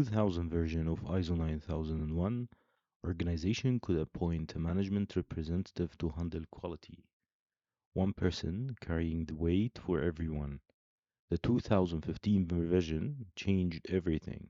2000 version of ISO 9001, organization could appoint a management representative to handle quality, one person carrying the weight for everyone. The 2015 revision changed everything.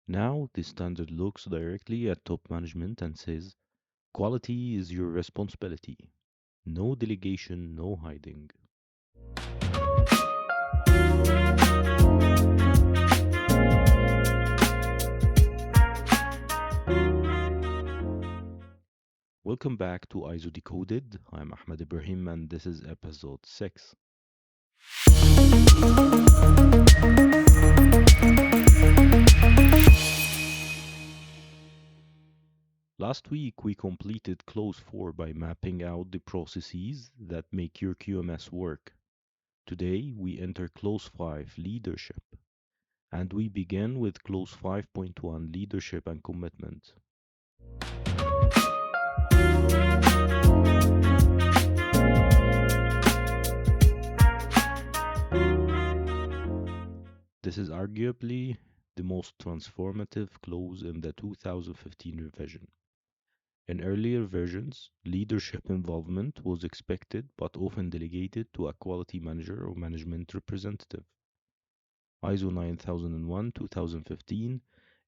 Now, the standard looks directly at top management and says, quality is your responsibility. No delegation, no hiding. Welcome back to ISO Decoded. I'm Ahmed Ibrahim and this is episode 6. Last week we completed Close 4 by mapping out the processes that make your QMS work. Today we enter Close 5 Leadership, and we begin with Close 5.1 Leadership and Commitment. This is arguably the most transformative clause in the 2015 revision. In earlier versions, leadership involvement was expected but often delegated to a quality manager or management representative. ISO 9001-2015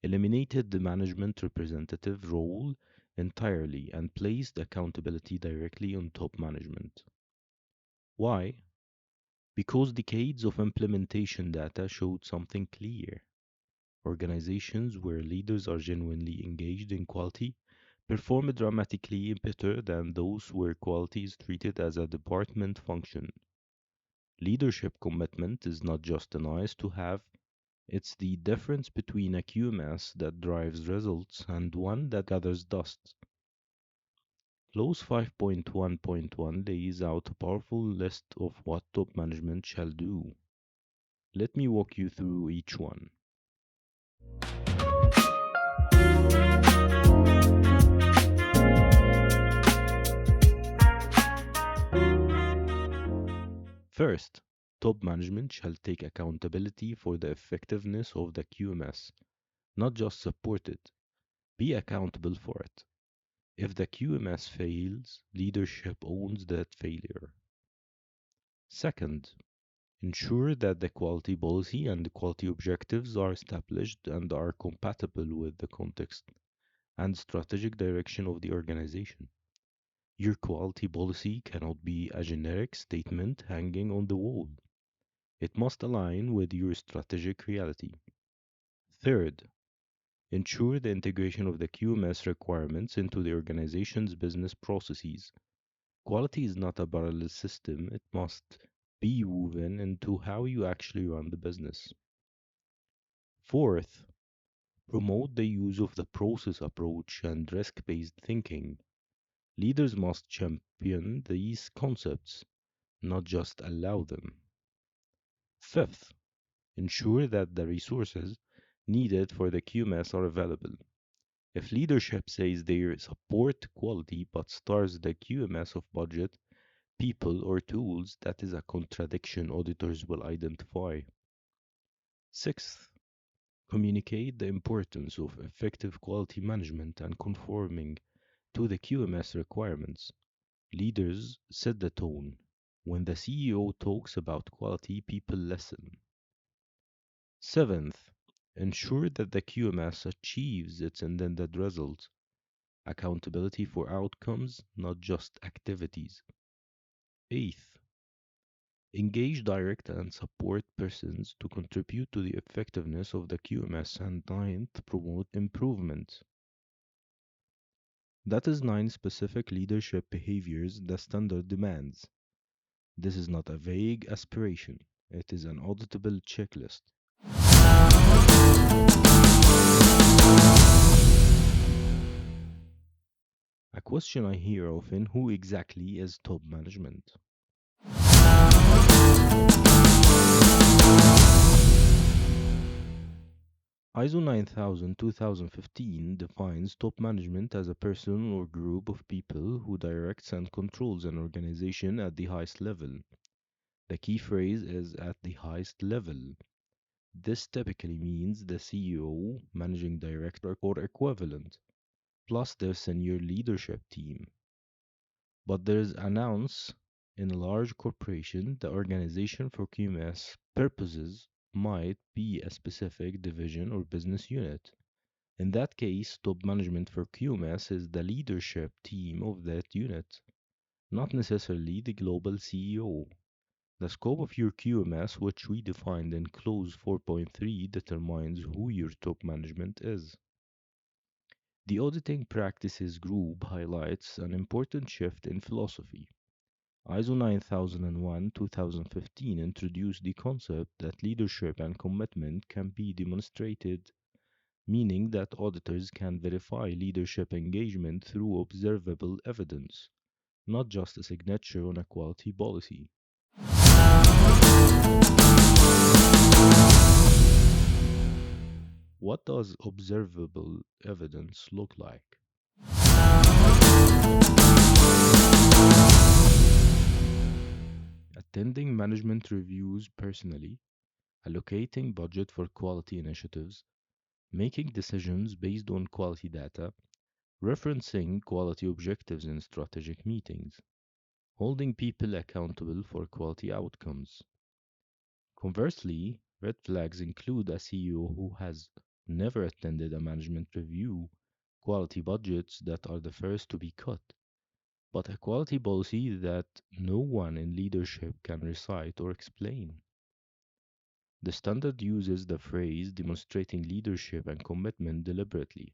eliminated the management representative role entirely and placed accountability directly on top management. Why? Because decades of implementation data showed something clear. Organizations where leaders are genuinely engaged in quality perform dramatically better than those where quality is treated as a department function. Leadership commitment is not just a nice to have, it's the difference between a QMS that drives results and one that gathers dust. Clause 5.1.1 lays out a powerful list of what top management shall do. Let me walk you through each one. First, top management shall take accountability for the effectiveness of the QMS, not just support it. Be accountable for it. If the QMS fails, leadership owns that failure. Second, ensure that the quality policy and the quality objectives are established and are compatible with the context and strategic direction of the organization. Your quality policy cannot be a generic statement hanging on the wall. It must align with your strategic reality. Third, ensure the integration of the QMS requirements into the organization's business processes. Quality is not a parallel system, it must be woven into how you actually run the business. Fourth, promote the use of the process approach and risk based thinking. Leaders must champion these concepts, not just allow them. Fifth, ensure that the resources needed for the QMS are available. If leadership says they support quality but starves the QMS of budget, people, or tools, that is a contradiction auditors will identify. Sixth, communicate the importance of effective quality management and conforming to the QMS requirements. Leaders set the tone. When the CEO talks about quality, people listen. Seventh, ensure that the QMS achieves its intended results. Accountability for outcomes, not just activities. Eighth, engage direct and support persons to contribute to the effectiveness of the QMS. And ninth, promote improvement. That is 9 specific leadership behaviors the standard demands. This is not a vague aspiration, it is an auditable checklist. A question I hear often: who exactly is top management? ISO 9000-2015 defines top management as a person or group of people who directs and controls an organization at the highest level. The key phrase is at the highest level. This typically means the CEO, managing director, or equivalent, plus their senior leadership team. But there is an ounce in a large corporation, the organization for QMS purposes might be a specific division or business unit. In that case, top management for QMS is the leadership team of that unit, not necessarily the global CEO. The scope of your QMS, which we defined in clause 4.3, determines who your top management is. The auditing practices group highlights an important shift in philosophy. ISO 9001-2015 introduced the concept that leadership and commitment can be demonstrated, meaning that auditors can verify leadership engagement through observable evidence, not just a signature on a quality policy. What does observable evidence look like? Attending management reviews personally, allocating budget for quality initiatives, making decisions based on quality data, referencing quality objectives in strategic meetings, holding people accountable for quality outcomes. Conversely, red flags include a CEO who has never attended a management review, quality budgets that are the first to be cut, but a quality policy that no one in leadership can recite or explain. The standard uses the phrase demonstrating leadership and commitment deliberately.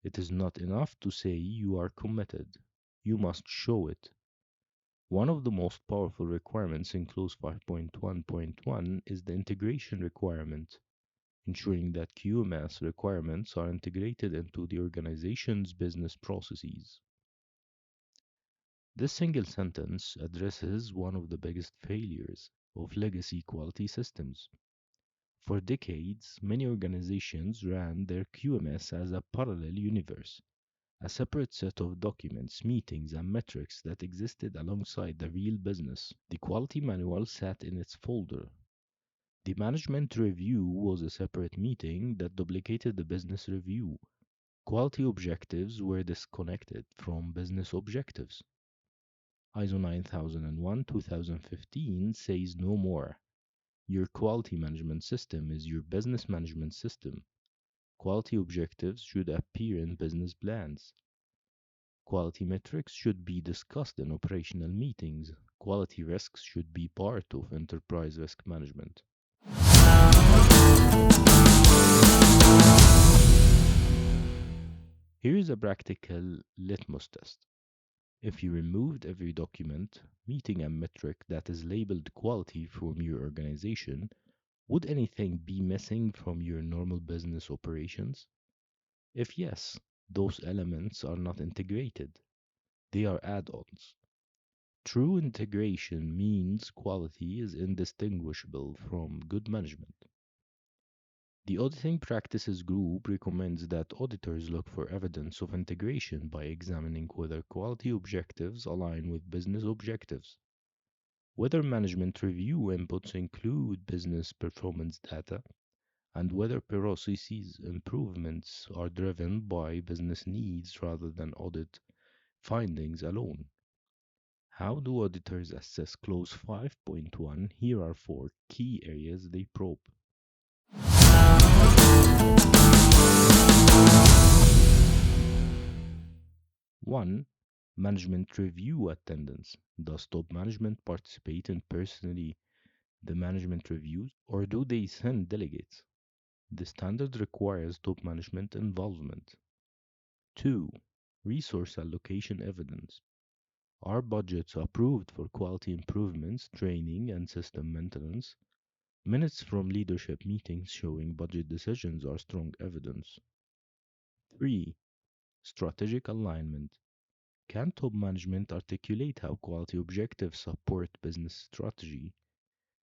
It is not enough to say you are committed. You must show it. One of the most powerful requirements in Clause 5.1.1 is the integration requirement, ensuring that QMS requirements are integrated into the organization's business processes. This single sentence addresses one of the biggest failures of legacy quality systems. For decades, many organizations ran their QMS as a parallel universe, a separate set of documents, meetings, and metrics that existed alongside the real business. The quality manual sat in its folder. The management review was a separate meeting that duplicated the business review. Quality objectives were disconnected from business objectives. ISO 9001-2015 says no more. Your quality management system is your business management system. Quality objectives should appear in business plans. Quality metrics should be discussed in operational meetings. Quality risks should be part of enterprise risk management. Here is a practical litmus test. If you removed every document, meeting, and metric that is labeled quality from your organization, would anything be missing from your normal business operations? If yes, those elements are not integrated. They are add-ons. True integration means quality is indistinguishable from good management. The Auditing Practices Group recommends that auditors look for evidence of integration by examining whether quality objectives align with business objectives, whether management review inputs include business performance data, and whether processes improvements are driven by business needs rather than audit findings alone. How do auditors assess Clause 5.1? Here are four key areas they probe. 1. Management review attendance. Does top management participate in personally the management reviews or do they send delegates? The standard requires top management involvement. 2. Resource allocation evidence. Are budgets approved for quality improvements, training, and system maintenance? Minutes from leadership meetings showing budget decisions are strong evidence. 3. Strategic alignment. Can top management articulate how quality objectives support business strategy?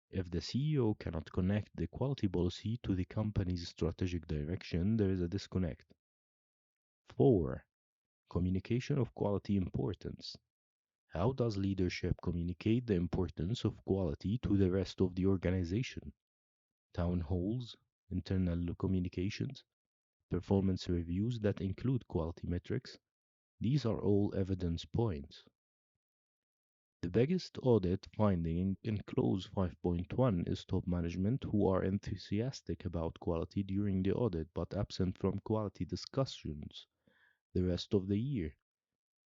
If the CEO cannot connect the quality policy to the company's strategic direction, there is a disconnect. 4. Communication of quality importance. How does leadership communicate the importance of quality to the rest of the organization? town halls, internal communications, performance reviews that include quality metrics. These are all evidence points. The biggest audit finding in Clause 5.1 is top management who are enthusiastic about quality during the audit but absent from quality discussions the rest of the year.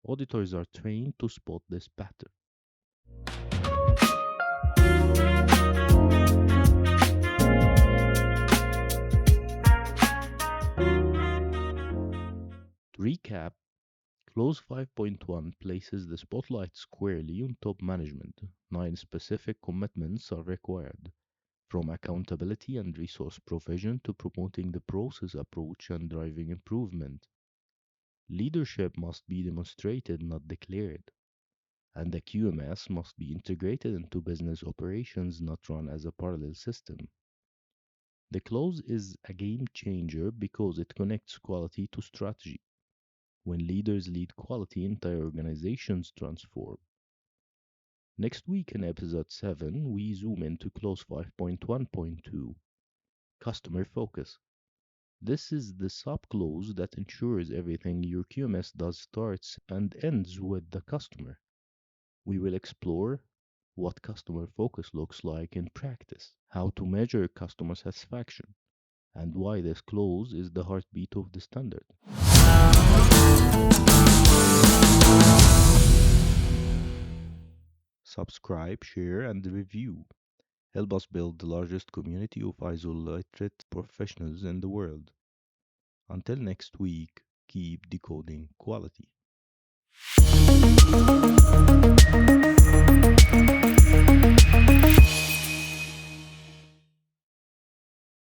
Auditors are trained to spot this pattern. To recap, Clause 5.1 places the spotlight squarely on top management. 9 specific commitments are required, from accountability and resource provision to promoting the process approach and driving improvement. Leadership must be demonstrated, not declared, and the QMS must be integrated into business operations, not run as a parallel system. The clause is a game changer because it connects quality to strategy. When leaders lead quality, entire organizations transform. Next week in episode 7, we zoom into clause 5.1.2, customer focus. This is the sub-clause that ensures everything your QMS does starts and ends with the customer. We will explore what customer focus looks like in practice, how to measure customer satisfaction, and why this clause is the heartbeat of the standard. Subscribe, share, and review. Help us build the largest community of ISO literate professionals in the world. Until next week, keep decoding quality.